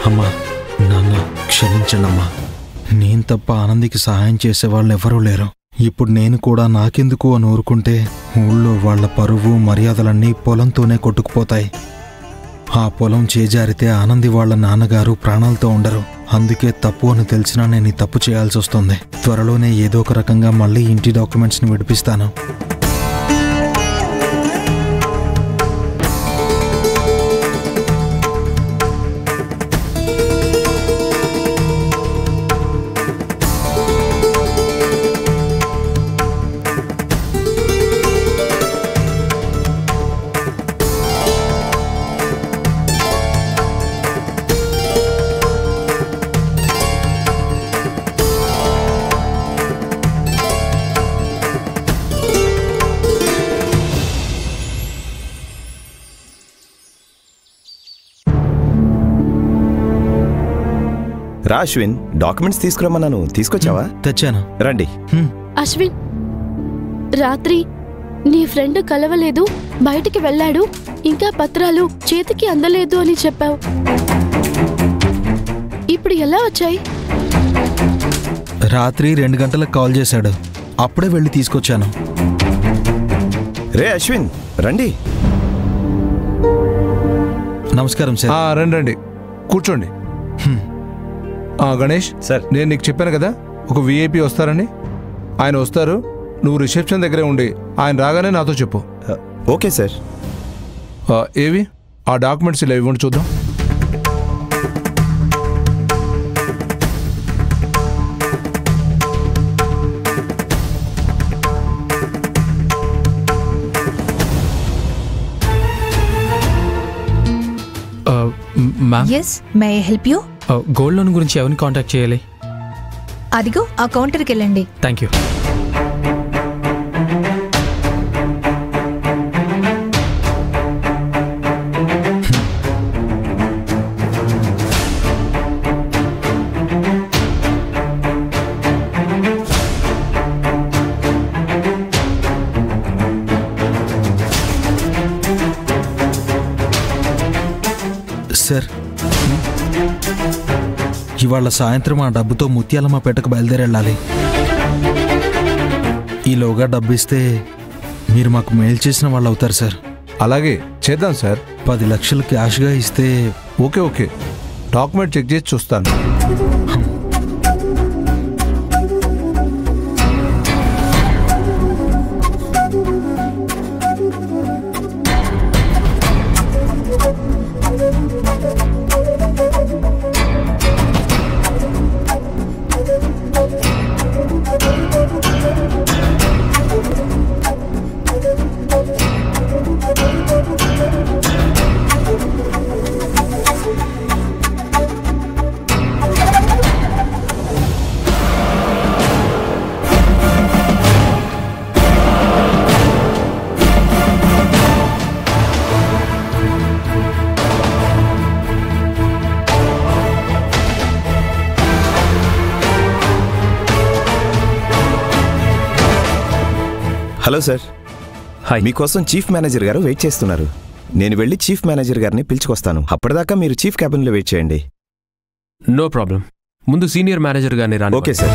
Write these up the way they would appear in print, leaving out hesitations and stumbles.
అమ్మా నాన్న క్షమించండమ్మా. నేను తప్ప ఆనందికి సహాయం చేసేవాళ్ళు ఎవరూ లేరు. ఇప్పుడు నేను కూడా నాకెందుకు అని ఊరుకుంటే ఊళ్ళో వాళ్ల పరువు మర్యాదలన్నీ పొలంతోనే కొట్టుకుపోతాయి. ఆ పొలం చేజారితే ఆనంది వాళ్ల నాన్నగారు ప్రాణాలతో ఉండరు. అందుకే తప్పు అని తెలిసినా నేను ఈ తప్పు చేయాల్సి వస్తుంది. త్వరలోనే ఏదో ఒక రకంగా మళ్ళీ ఇంటి డాక్యుమెంట్స్ని విడిపిస్తాను. రా అశ్విన్, డాక్యుమెంట్స్ తీసుకురమ్మన్నాను. తీసుకొచ్చావా? తెచ్చాను, రండి. అశ్విన్, రాత్రి నీ ఫ్రెండ్ కలవలేదు, బయటికి వెళ్ళాడు, ఇంకా పత్రాలు చేతికి అందలేదు అని చెప్పావు. ఇప్పుడు ఎలా వచ్చాయి? రాత్రి 2 గంటలకు కాల్ చేశాడు, అప్పుడే వెళ్ళి తీసుకొచ్చాను. రే అశ్విన్, రండి. నమస్కారం సార్. రండి, కూర్చోండి. గణేష్ సార్, నేను నీకు చెప్పాను కదా ఒక విఐపి వస్తారని. ఆయన వస్తారు, నువ్వు రిసెప్షన్ దగ్గరే ఉండి ఆయన రాగానే నాతో చెప్పు. Okay sir. ఏవి ఆ డాక్యుమెంట్స్ ఇలా ఇవ్వండి చూద్దాం. yes, may I help you? Gold loan గురించి ఎవరిని కాంటాక్ట్ చేయాలి? అదిగో ఆ కౌంటర్కి వెళ్ళండి. Thank you. సార్, ఇవాళ సాయంత్రం ఆ డబ్బుతో ముత్యాలమ్మ పేటకు బయలుదేరెళ్ళాలి. ఈలోగా డబ్బు ఇస్తే మీరు మాకు మెయిల్ చేసిన వాళ్ళు అవుతారు సార్. అలాగే చేద్దాం సార్. 10 లక్షలు క్యాష్గా ఇస్తే. ఓకే, డాక్యుమెంట్ చెక్ చేసి చూస్తాను. Hello sir. హాయ్. మీకోసం చీఫ్ మేనేజర్ గారు వెయిట్ చేస్తున్నారు. నేను వెళ్ళి చీఫ్ మేనేజర్ గారిని పిలుచుకొస్తాను. అప్పటిదాకా మీరు చీఫ్ క్యాబిన్లో వెయిట్ చేయండి. No problem. ముందు సీనియర్ మేనేజర్ గారిని రాని. Okay sir.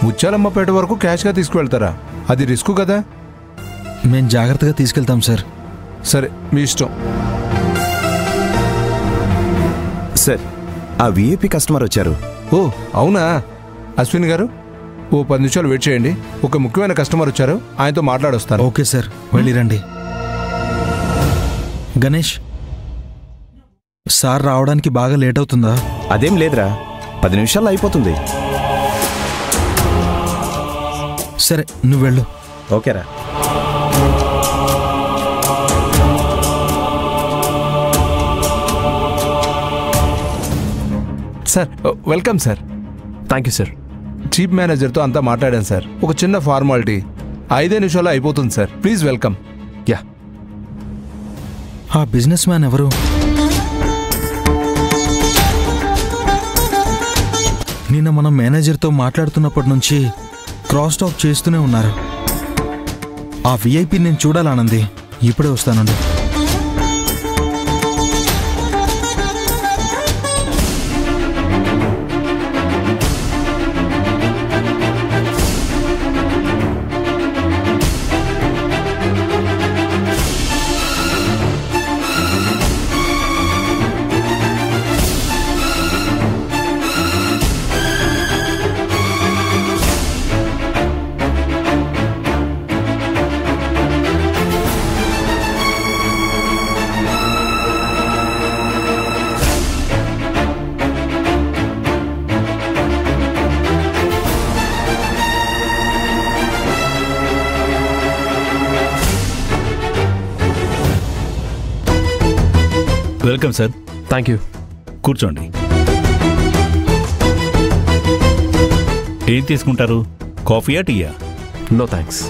ముత్యాలమ్మపేట వరకు క్యాష్గా తీసుకువెళ్తారా? అది రిస్క్ కదా. మేము జాగ్రత్తగా తీసుకెళ్తాం సార్. సరే, మీ ఇష్టం. సార్, ఆ విఐపి కస్టమర్ వచ్చారు. ఓ అవునా? అశ్విన్ గారు, ఓ 10 నిమిషాలు వెయిట్ చేయండి. ఒక ముఖ్యమైన కస్టమర్ వచ్చారు, ఆయనతో మాట్లాడొస్తాను. ఓకే సార్, వెళ్ళిరండి. గణేష్, సార్ రావడానికి బాగా లేట్ అవుతుందా? అదేం లేదురా, 10 నిమిషాల్లో అయిపోతుంది. సరే, నువ్వు వెళ్ళు. ఓకేరా. Sir, welcome sir. Thank you sir. Chief మేనేజర్తో అంతా మాట్లాడాను సార్. ఒక చిన్న ఫార్మాలిటీ 5 నిమిషాల్లో అయిపోతుంది సార్. Please welcome. యా. ఆ బిజినెస్ మ్యాన్ ఎవరు? నిన్న మనం మేనేజర్తో మాట్లాడుతున్నప్పటి నుంచి క్రాస్ టాక్ చేస్తూనే ఉన్నారు. ఆ విఐపి నేను చూడాలనుంది. ఇప్పుడే వస్తానండి. Welcome sir. Thank you. కూర్చోండి. ఏం తీసుకుంటారు? కాఫీయా, టీయా? No thanks.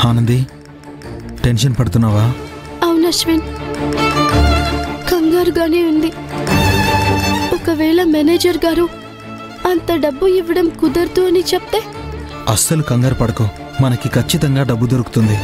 ఆనంది, టెన్షన్ పడుతున్నావా? అవును అశ్విన్, కంగారుగానే ఉంది. ఒకవేళ మేనేజర్ గారు అంత డబ్బు ఇవ్వడం కుదరదు అని చెప్తే? అస్సలు కంగారు పడకో, మనకి ఖచ్చితంగా డబ్బు దొరుకుతుంది.